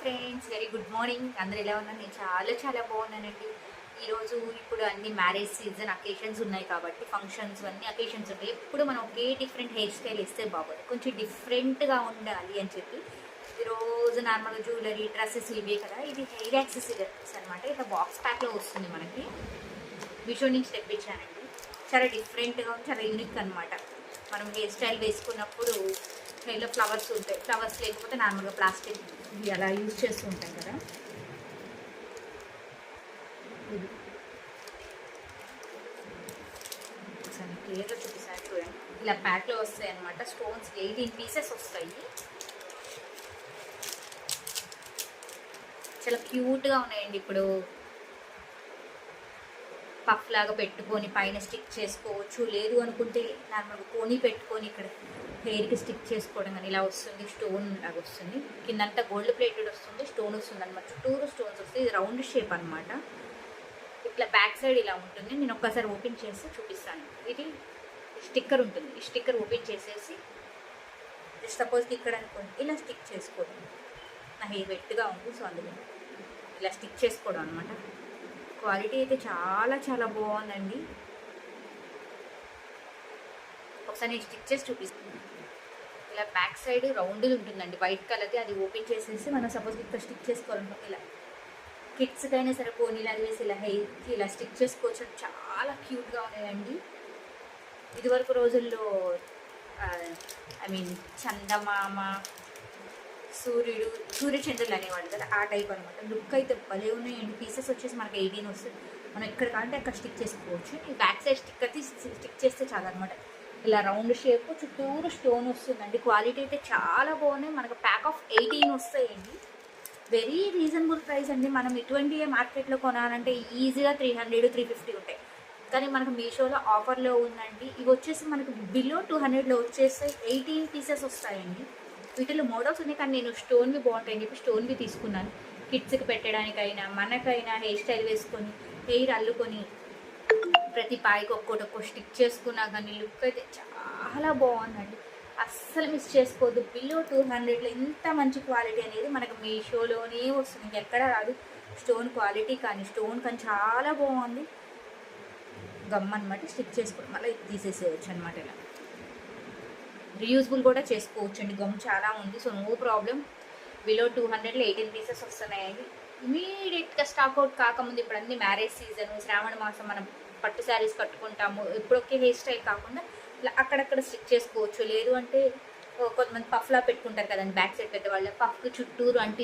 Friends, very good morning. అందరు ఎలా ఉన్నారు? నేను చాలా బాగున్నానండి. ఈరోజు ఇప్పుడు అన్ని మ్యారేజ్ సీజన్ అకేషన్స్ ఉన్నాయి కాబట్టి ఫంక్షన్స్ అన్ని అకేషన్స్ ఉంటాయి. ఎప్పుడు మనం ఒకే డిఫరెంట్ హెయిర్ స్టైల్ ఇస్తే బాగోదు, కొంచెం డిఫరెంట్గా ఉండాలి అని చెప్పి ఈరోజు నార్మల్గా జ్యువెలరీ డ్రెస్సెస్ ఇవే కదా, ఇది హెయిర్ యాక్సెసరీస్ అనమాట. ఇట్లా బాక్స్ ప్యాక్లో వస్తుంది మనకి. మీషో నుంచి తెప్పించానండి. చాలా డిఫరెంట్గా ఉంది, చాలా యూనిక్ అనమాట. మనం హెయిర్ స్టైల్ వేసుకున్నప్పుడు హెయిర్లో ఫ్లవర్స్ ఉంటాయి, ఫ్లవర్స్ లేకపోతే నార్మల్గా ప్లాస్టిక్ ఇవి అలా యూజ్ చేస్తూ ఉంటాం కదా. ఇది ఒకసారి క్లియర్గా చూపిస్తాను చూడండి. ఇలా ప్యాక్లో వస్తాయి అనమాట. స్టోన్స్ 18 పీసెస్ వస్తాయి. చాలా క్యూట్గా ఉన్నాయండి. ఇప్పుడు పఫ్ లాగా పెట్టుకొని పైన స్టిక్ చేసుకోవచ్చు, లేదు అనుకుంటే నార్మల్గా పోనీ పెట్టుకొని ఇక్కడ హెయిర్కి స్టిక్ చేసుకోవడం కానీ ఇలా వస్తుంది. స్టోన్ లాగా వస్తుంది, కిందంతా గోల్డ్ ప్లేటెడ్ వస్తుంది, స్టోన్ వస్తుంది అనమాట. చుట్టూరు స్టోన్స్ వస్తాయి. ఇది రౌండ్ షేప్ అనమాట. ఇట్లా బ్యాక్ సైడ్ ఇలా ఉంటుంది. నేను ఒక్కసారి ఓపెన్ చేసి చూపిస్తాను. ఇది స్టిక్కర్ ఉంటుంది. ఈ స్టిక్కర్ ఓపెన్ చేసేసి సపోజ్ ఇక్కడ అనుకోండి ఇలా స్టిక్ చేసుకోవడం. నా హెయిర్ వెట్గా ఉంది, సో అందులో ఇలా స్టిక్ చేసుకోవడం అనమాట. క్వాలిటీ అయితే చాలా బాగుందండి. ఒకసారి నేను స్టిక్ చేసి చూపిస్తాను. ఇలా బ్యాక్ సైడ్ రౌండ్ ఉంటుందండి, వైట్ కలర్ది. అది ఓపెన్ చేసేసి మనం సపోజ్ ఇక్కడ స్టిక్ చేసుకోవాలనుకో ఇలా కిడ్స్కి అయినా సరే పోనీలు అది వేసి ఇలా హెయిర్కి ఇలా స్టిక్ చేసుకోవచ్చు. చాలా క్యూట్గా ఉన్నాయండి. ఇదివరకు రోజుల్లో చందమామ, సూర్యచంద్రులు అనేవాళ్ళు కదా, ఆ టైప్ అనమాట. లుక్ అయితే భలే ఉన్నాయండి. పీసెస్ వచ్చేసి మనకి 18 వస్తుంది. మనం ఎక్కడ కావాలంటే అక్కడ స్టిక్ చేసుకోవచ్చు. ఈ బ్యాక్ సైడ్ స్టిక్కర్ స్టిక్ చేస్తే చాలా అనమాట. ఇలా రౌండ్ షేప్ చుట్టూరు స్టోన్ వస్తుందండి. క్వాలిటీ అయితే చాలా బాగున్నాయి. మనకు ప్యాక్ ఆఫ్ 18 వస్తాయండి. వెరీ రీజనబుల్ ప్రైస్ అండి. మనం ఇటువంటి మార్కెట్లో కొనాలంటే ఈజీగా 300, 350 ఉంటాయి. కానీ మనకు మీషోలో ఆఫర్లో ఉందండి. ఇవి వచ్చేసి మనకు బిలో 200లో వచ్చేస్తాయి. 18 పీసెస్ వస్తాయండి. వీటిలో మోడల్స్ ఉన్నాయి, కానీ నేను స్టోన్వి బాగుంటాయని చెప్పి స్టోన్వి తీసుకున్నాను. కిడ్స్కి పెట్టడానికైనా మనకైనా హెయిర్ స్టైల్ వేసుకొని హెయిర్ అల్లుకొని ప్రతి పాయికి ఒక్కొక్క స్టిక్ చేసుకున్నా కానీ లుక్ అయితే చాలా బాగుందండి. అస్సలు మిస్ చేసుకోవద్దు. బిలో 200లో ఇంత మంచి క్వాలిటీ అనేది మనకు మీషోలోనే వస్తుంది, ఇంకెక్కడ రాదు. స్టోన్ క్వాలిటీ కానీ చాలా బాగుంది. గమ్ అనమాట, స్టిక్ చేసుకోవడం మళ్ళీ తీసేసేయచ్చు అనమాట. ఇలా రీయూజబుల్ కూడా చేసుకోవచ్చు అండి. గమ్ చాలా ఉంది, సో నో ప్రాబ్లం. బిలో 200లో 18 పీసెస్ వస్తున్నాయండి. ఇమీడియట్గా స్టాక్ అవుట్ కాకముందు, ఇప్పుడు అన్ని మ్యారేజ్ సీజను, శ్రావణ మాసం, మనం పట్టు శారీస్ కట్టుకుంటాము. ఇప్పుడొకే హెయిర్ స్టైల్ కాకుండా ఇలా అక్కడక్కడ స్టిక్ చేసుకోవచ్చు. లేదు అంటే కొంతమంది పఫ్లా పెట్టుకుంటారు కదండి, బ్యాక్ సైడ్ పెద్దవాళ్ళు పఫ్కి చుట్టూరు అంటే